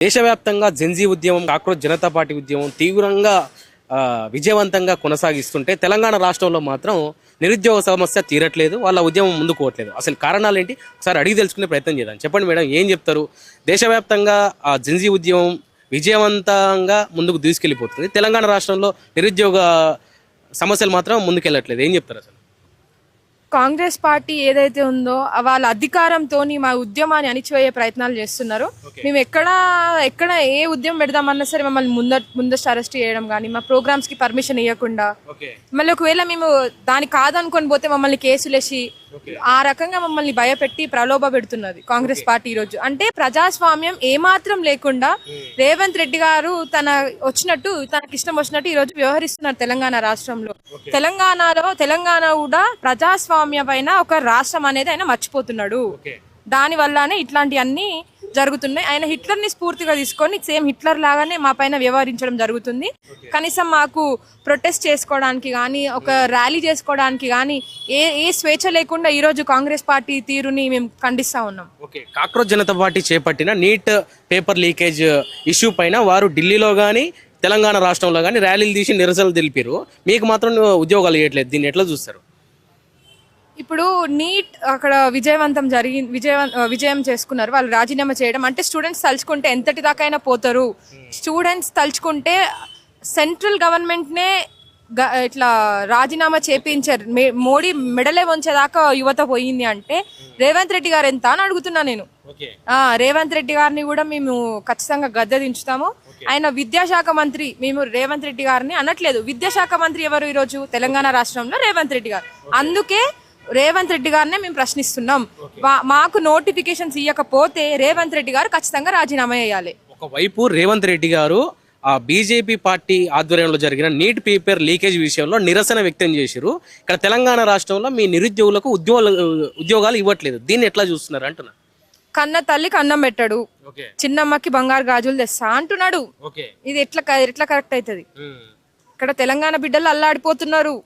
దేశవ్యాప్తంగా జెన్జీ ఉద్యమం, cockroach Janata party ఉద్యమం తీవ్రంగా విజయవంతంగా కొనసాగిస్తుంటే తెలంగాణ రాష్ట్రంలో మాత్రం నిరుద్యోగ సమస్య తీరట్లేదు. వాళ్ళ ఉద్యమం ముందుకు పోవట్లేదు. అసలు కారణాలు ఏంటి ఒకసారి అడిగి తెలుసుకునే ప్రయత్నం చేద్దాం. చెప్పండి మేడం, ఏం చెప్తారు? దేశవ్యాప్తంగా ఆ జెన్జీ ఉద్యమం విజయవంతంగా ముందుకు తీసుకెళ్ళిపోతుంది, తెలంగాణ రాష్ట్రంలో నిరుద్యోగ సమస్యలు మాత్రం ముందుకెళ్ళట్లేదు. ఏం చెప్తారు అసలు? కాంగ్రెస్ పార్టీ ఏదైతే ఉందో వాళ్ళ అధికారంతో మా ఉద్యమాన్ని అణిచివేయే ప్రయత్నాలు చేస్తున్నారు. మేము ఎక్కడ ఏ ఉద్యమం పెడదామన్నా సరే మమ్మల్ని ముందస్తు అరెస్ట్ చేయడం కానీ, మా ప్రోగ్రామ్స్ కి పర్మిషన్ ఇవ్వకుండా, మళ్ళీ ఒకవేళ మేము దాని కాదనుకొని పోతే మమ్మల్ని కేసులేసి ఆ రకంగా మమ్మల్ని భయపెట్టి ప్రలోభ పెడుతున్నది కాంగ్రెస్ పార్టీ ఈ రోజు. అంటే ప్రజాస్వామ్యం ఏమాత్రం లేకుండా రేవంత్ రెడ్డి గారు తనకి ఇష్టం వచ్చినట్టు ఈ రోజు వ్యవహరిస్తున్నారు తెలంగాణ రాష్ట్రంలో. తెలంగాణ కూడా ప్రజాస్వామ్య పైన ఒక రాష్ట్రం అనేది ఆయన మర్చిపోతున్నాడు. దాని వల్లనే ఇట్లాంటివన్నీ జరుగుతున్నాయి. ఆయన హిట్లర్ ని స్ఫూర్తిగా తీసుకొని సేమ్ హిట్లర్ లాగానే మా పైన వ్యవహరించడం జరుగుతుంది. కనీసం మాకు ప్రొటెస్ట్ చేసుకోవడానికి కానీ, ఒక ర్యాలీ చేసుకోవడానికి కానీ ఏ స్వేచ్ఛ లేకుండా ఈ రోజు కాంగ్రెస్ పార్టీ తీరుని మేము ఖండిస్తా ఉన్నాం. కాక్రోచ్ జనతా పార్టీ చేపట్టిన నీట్ పేపర్ లీకేజ్ ఇష్యూ పైన వారు ఢిల్లీలో కానీ తెలంగాణ రాష్ట్రంలో కానీ ర్యాలీలు తీసి నిరసనలు తెలిపారు. మీకు మాత్రం ఉద్యోగాలు ఇవ్వట్లేదు. దీన్ని ఎట్లా చూస్తారు? ఇప్పుడు నీట్ అక్కడ విజయం చేసుకున్నారు. వాళ్ళు రాజీనామా చేయడం అంటే స్టూడెంట్స్ తలుచుకుంటే ఎంతటి దాకైనా పోతారు. స్టూడెంట్స్ తలుచుకుంటే సెంట్రల్ గవర్నమెంట్నే ఇట్లా రాజీనామా చేపించారు. మోడీ మెడలే వంచేదాకా యువత పోయింది అంటే రేవంత్ రెడ్డి గారు ఎంత అని అడుగుతున్నా నేను. రేవంత్ రెడ్డి గారిని కూడా మేము ఖచ్చితంగా గద్దె దించుతాము. ఆయన విద్యాశాఖ మంత్రి, మేము రేవంత్ రెడ్డి గారిని అనట్లేదు. విద్యాశాఖ మంత్రి ఎవరు ఈరోజు తెలంగాణ రాష్ట్రంలో? రేవంత్ రెడ్డి గారు. అందుకే రేవంత్ రెడ్డి గారినే మేము ప్రశ్నిస్తున్నాం. మాకు నోటిఫికేషన్స్ ఇవ్వకపోతే రేవంత్ రెడ్డి గారు ఖచ్చితంగా రాజీనామా చేయాలి. ఒకవైపు రేవంత్ రెడ్డి గారు ఆ బీజేపీ పార్టీ ఆధ్వర్యంలో జరిగిన నీట్ పేపర్ లీకేజ్ విషయంలో నిరసన వ్యక్తం చేశారు. ఇక్కడ తెలంగాణ రాష్ట్రంలో మీ నిరుద్యోగులకు ఉద్యోగాలు ఇవ్వట్లేదు. దీన్ని ఎట్లా చూస్తున్నారు అంటున్నా? కన్న తల్లికి అన్నం పెట్టాడు, చిన్నమ్మకి బంగారు గాజులు తెస్తా అంటున్నాడు. ఇది ఎట్లా కరెక్ట్ అవుతుంది? ఇక్కడ తెలంగాణ బిడ్డలు అల్లాడిపోతున్నారు.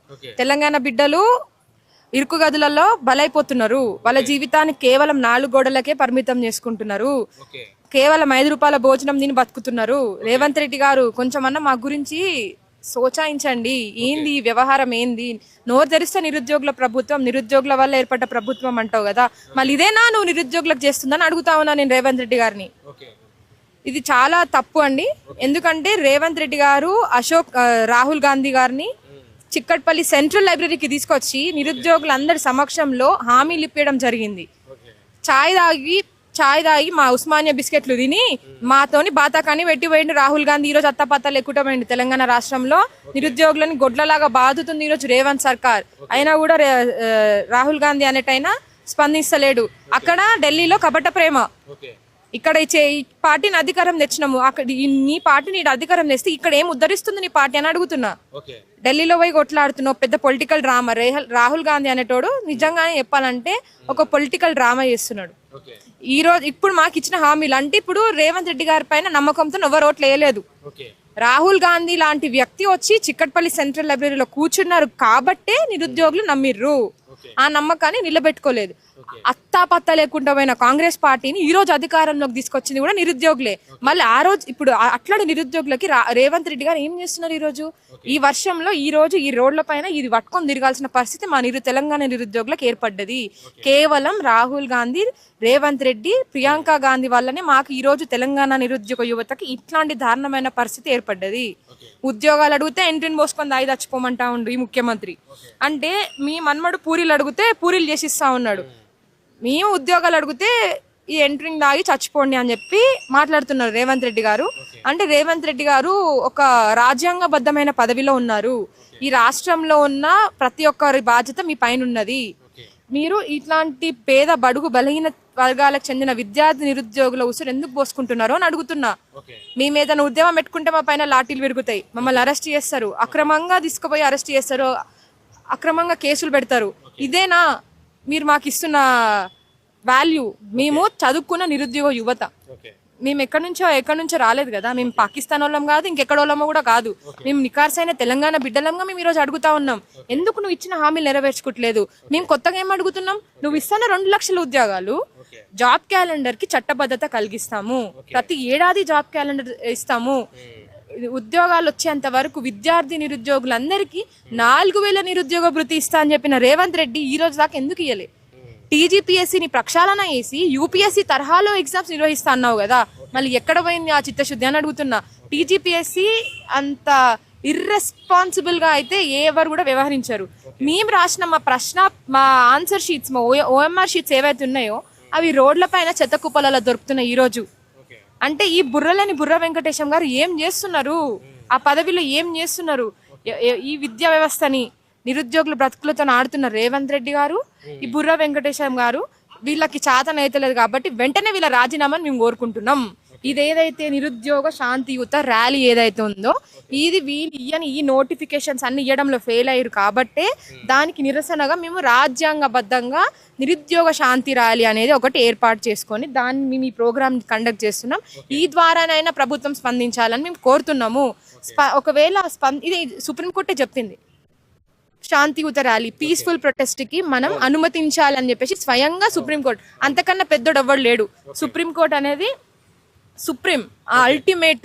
తెలంగాణ బిడ్డలు ఇరుకు గదులలో బలైపోతున్నారు. వాళ్ళ జీవితాన్ని కేవలం 4 గోడలకే పరిమితం చేసుకుంటున్నారు. కేవలం 5 రూపాయల భోజనం తిని బతుకుతున్నారు. రేవంత్ రెడ్డి గారు కొంచెమన్నా మా గురించి సోచాయించండి. ఏంది వ్యవహారం ఏంది? నోరు తెరిస్తే నిరుద్యోగుల ప్రభుత్వం, నిరుద్యోగుల వల్ల ఏర్పడ్డ ప్రభుత్వం అంటావు కదా, మళ్ళీ ఇదేనా నువ్వు నిరుద్యోగులకు చేస్తుందని అడుగుతా ఉన్నా నేను రేవంత్ రెడ్డి గారిని. ఇది చాలా తప్పు అండి. ఎందుకంటే రేవంత్ రెడ్డి గారు రాహుల్ గాంధీ గారిని చిక్కట్పల్లి సెంట్రల్ లైబ్రరీకి తీసుకొచ్చి నిరుద్యోగులందరి సమక్షంలో హామీలు ఇప్పడం జరిగింది. చాయ్ తాగి మా ఉస్మానియా బిస్కెట్లు తిని మాతోని బాతాకాని పెట్టిపోయింది రాహుల్ గాంధీ. ఈరోజు అత్తపత్త లేకుండా తెలంగాణ రాష్ట్రంలో నిరుద్యోగులను గొడ్లలాగా బాదుతుంది ఈరోజు రేవంత్ సర్కార్. అయినా కూడా రాహుల్ గాంధీ అనేటైనా స్పందిస్తలేడు. అక్కడ ఢిల్లీలో కపట ప్రేమ. ఇక్కడ ఈ పార్టీని అధికారం తెచ్చినాము, అక్కడ నీ పార్టీని అధికారం తెస్తే ఇక్కడ ఏం ఉద్ధరిస్తుంది నీ పార్టీ అని అడుగుతున్నా. ఢిల్లీలో పోయి కొట్లాడుతున్నావు, పెద్ద పొలిటికల్ డ్రామా. రాహుల్ గాంధీ అనేటోడు నిజంగానే చెప్పాలంటే ఒక పొలిటికల్ డ్రామా చేస్తున్నాడు. ఇప్పుడు మాకు ఇచ్చిన హామీలు అంటే ఇప్పుడు రేవంత్ రెడ్డి గారి పైన నమ్మకంతో ఎవరు ఓట్లు వేయలేదు. రాహుల్ గాంధీ లాంటి వ్యక్తి వచ్చి చిక్కట్పల్లి సెంట్రల్ లైబ్రరీలో కూర్చున్నారు కాబట్టే నిరుద్యోగులు నమ్మిర్రు. ఆ నమ్మకాన్ని నిలబెట్టుకోలేదు. అత్తాపత్తా లేకుండా పోయిన కాంగ్రెస్ పార్టీని ఈ రోజు అధికారంలోకి తీసుకొచ్చింది కూడా నిరుద్యోగులే. మళ్ళీ ఆ రోజు ఇప్పుడు అట్లాంటి నిరుద్యోగులకి రేవంత్ రెడ్డి గారు ఏం చేస్తున్నారు? ఈ రోజు ఈ వర్షంలో ఈ రోజు ఈ రోడ్ల పైన ఇది పట్టుకొని తిరగాల్సిన పరిస్థితి మా తెలంగాణ నిరుద్యోగులకు ఏర్పడ్డది. కేవలం రాహుల్ గాంధీ, రేవంత్ రెడ్డి, ప్రియాంక గాంధీ వల్లనే మాకు ఈ రోజు తెలంగాణ నిరుద్యోగ యువతకి ఇట్లాంటి దారుణమైన పరిస్థితి ఏర్పడ్డది. ఉద్యోగాలు అడిగితే ఎంట్రీని పోసుకొని దాగి చచ్చిపోమంటా ఉండు ఈ ముఖ్యమంత్రి. అంటే మీ మన్మడు పూరీలు అడిగితే పూరీలు చేసిస్తా ఉన్నాడు. మేము ఉద్యోగాలు అడిగితే ఈ ఎంట్రింగ్ దాగి చచ్చిపోండి అని చెప్పి మాట్లాడుతున్నారు రేవంత్ రెడ్డి గారు. అంటే రేవంత్ రెడ్డి గారు ఒక రాజ్యాంగబద్ధమైన పదవిలో ఉన్నారు. ఈ రాష్ట్రంలో ఉన్న ప్రతి ఒక్కరి బాధ్యత మీ పైన ఉన్నది. మీరు ఇట్లాంటి పేద బడుగు బలహీన వర్గాలకు చెందిన విద్యార్థి నిరుద్యోగుల ఉసురు ఎందుకు పోసుకుంటున్నారో అని అడుగుతున్నా. మేము ఏదైనా ఉద్యమం పెట్టుకుంటే మా పైన లాఠీలు విరుగుతాయి, మమ్మల్ని అరెస్ట్ చేస్తారు, అక్రమంగా తీసుకుపోయి అరెస్ట్ చేస్తారు, అక్రమంగా కేసులు పెడతారు. ఇదేనా మీరు మాకు ఇస్తున్న వాల్యూ? మేము చదువుకున్న నిరుద్యోగ యువత, మేము ఎక్కడి నుంచో రాలేదు కదా. మేము పాకిస్తాన్ వాళ్ళం కాదు, ఇంకెక్కడ వాళ్ళమో కూడా కాదు. మేము నికార్సైన తెలంగాణ బిడ్డలంగా మేము ఈరోజు అడుగుతా ఉన్నాం. ఎందుకు నువ్వు ఇచ్చిన హామీలు నెరవేర్చుకోవట్లేదు? మేము కొత్తగా ఏం అడుగుతున్నాం? నువ్వు ఇస్తాన 2 లక్షల ఉద్యోగాలు జాబ్ క్యాలెండర్ కి చట్టబద్ధత కలిగిస్తాము, ప్రతి ఏడాది జాబ్ క్యాలెండర్ ఇస్తాము, ఉద్యోగాలు వచ్చేంత వరకు విద్యార్థి నిరుద్యోగులందరికీ 4,000 నిరుద్యోగ భృతి ఇస్తా అని చెప్పిన రేవంత్ రెడ్డి ఈ రోజు దాకా ఎందుకు ఇయ్యలే? టీజీపీఎస్సీని ప్రక్షాళన చేసి యూపీఎస్సీ తరహాలో ఎగ్జామ్స్ నిర్వహిస్తా అన్నావు కదా, మళ్ళీ ఎక్కడ పోయింది ఆ చిత్తశుద్ధి అని అడుగుతున్నా. టీజీపీఎస్సీ అంత ఇర్రెస్పాన్సిబుల్ గా అయితే ఎవరు కూడా వ్యవహరించారు. మేము రాసిన మా ఆన్సర్ షీట్స్, మా ఓఎంఆర్ షీట్స్ ఏవైతే ఉన్నాయో అవి రోడ్ల పైన చెత్త కుప్పలలో దొరుకుతున్నాయి ఈ రోజు. అంటే ఈ బుర్రలేని బుర్ర వెంకటేశం గారు ఏం చేస్తున్నారు, ఆ పదవిలో ఏం చేస్తున్నారు? ఈ విద్యా వ్యవస్థని నిరుద్యోగుల బ్రతుకులతో ఆడుతున్న రేవంత్ రెడ్డి గారు, ఈ బుర్ర వెంకటేశం గారు, వీళ్ళకి చేతనైతలేదు కాబట్టి వెంటనే వీళ్ళ రాజీనామాని మేము కోరుకుంటున్నాం. ఇదేదైతే నిరుద్యోగ శాంతియుత ర్యాలీ ఏదైతే ఉందో ఇది వీళ్ళు ఇయ్యని ఈ నోటిఫికేషన్స్ అన్ని ఇవ్వడంలో ఫెయిల్ అయ్యారు కాబట్టే దానికి నిరసనగా మేము రాజ్యాంగబద్ధంగా నిరుద్యోగ శాంతి ర్యాలీ అనేది ఒకటి ఏర్పాటు చేసుకొని దాన్ని మేము ఈ ప్రోగ్రామ్ కండక్ట్ చేస్తున్నాం. ఈ ద్వారానైనా ప్రభుత్వం స్పందించాలని మేము కోరుతున్నాము. ఒకవేళ ఇది సుప్రీంకోర్టే చెప్పింది, శాంతియుత ర్యాలీ పీస్ఫుల్ ప్రొటెస్ట్ కి మనం అనుమతించాలని చెప్పేసి స్వయంగా సుప్రీంకోర్టు. అంతకన్నా పెద్దోడు ఎవ్వడు లేడు. సుప్రీంకోర్టు అనేది సుప్రీం అల్టిమేట్.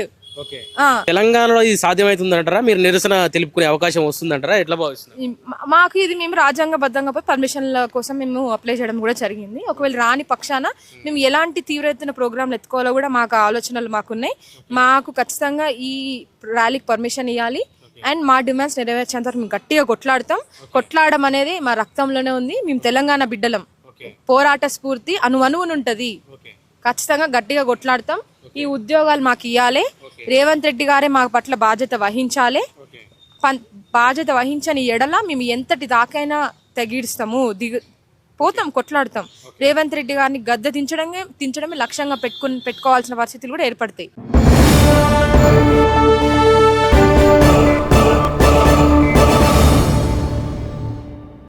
తెలంగాణలో ఇది సాధ్యమవుతుందంటారా? మీరు నిరసన తెలుపుకునే అవకాశం వస్తుందంటారా? ఎట్లా భావిస్తున్నారు? మాకు ఇది మేము రాజ్యాంగబద్ధంగా పర్మిషన్ల కోసం మేము అప్లై చేయడం కూడా జరిగింది. ఒకవేళ రాని పక్షాన మేము ఎలాంటి తీవ్ర ఎత్తున ప్రోగ్రాంలు ఎత్తుకోవాలో కూడా మాకు ఆలోచనలు మాకున్నాయి. మాకు ఖచ్చితంగా ఈ ర్యాలీకి పర్మిషన్ ఇవ్వాలి అండ్ మా డిమాండ్స్ నెరవేర్చేంత వరకు మేము గట్టిగా కొట్లాడతాం. కొట్లాడడం అనేది మా రక్తంలోనే ఉంది. మేము తెలంగాణ బిడ్డలం. పోరాట స్ఫూర్తి అణువణువునుంటది. ఖచ్చితంగా గట్టిగా కొట్లాడతాం. ఈ ఉద్యోగాలు మాకు ఇవ్వాలి. రేవంత్ రెడ్డి గారే మా పట్ల బాధ్యత వహించాలి. బాధ్యత వహించని ఎడల మేము ఎంతటి దాకైనా తెగిస్తాము, పోతాం, కొట్లాడతాం. రేవంత్ రెడ్డి గారిని గద్దె దించడమే లక్ష్యంగా పెట్టుకోవాల్సిన పరిస్థితులు కూడా ఏర్పడతాయి.